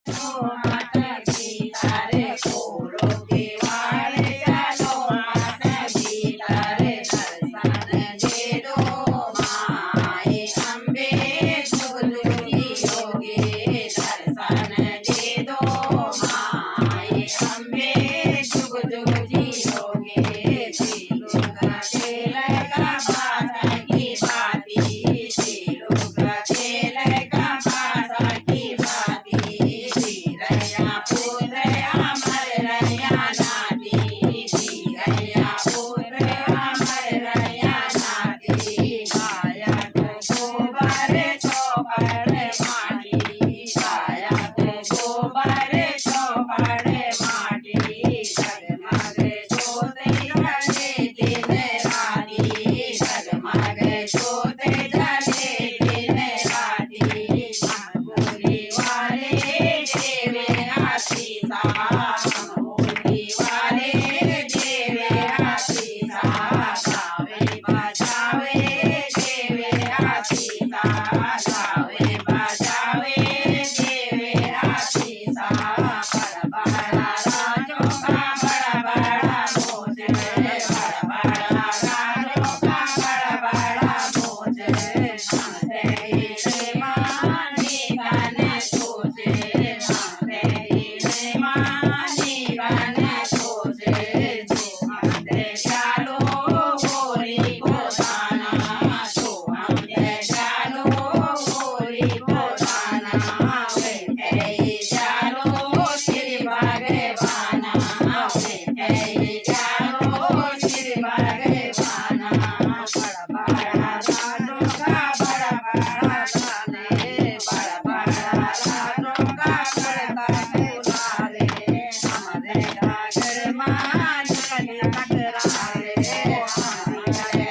माता पिता रे खोलो केवाड़ चलो माता पिता रे दर्शन दे दो माए अम्बे जुग जुग जियोगे दर्शन दे दो माए अम्बे जुग जुग जियोगे तेलुग तेल का भाषा की बाती तेलुग तेल का भाषा की बाती धीरया पुत्र अमर रया नाती धीरया पुत्र अमर रया नाती काया को गोबर चौपड़ माटी काया को गोबर चौपड़ माटी जगमग ज्योत जले दिन राती जगमग ज्योत जले दिन राती बोली वाले देवे आशीषा बोली वाले देवे आशीषा गावे बजावे देवे आशीषा गावे बजावे देवे आशीषा बड़ा बड़ा राजों का बड़ा बड़ा मोज बड़ा बड़ा राजों का बड़ा बड़ा मोज तेरे मानी बन सोचे तेरे मानी बन सोचे तो हम दे चालो गोरी को दाना तो हम दे चालो गोरी को दाना वे तेरे चालो श्री भगवाना वे तेरे चालो श्री भगवाना बड़ा बड़ा राजों का बड़ा बड़ा गाने बड़ा बड़ा राजों का बड़ा बड़ा रे हमारे डागर मान कटरा रे हमारे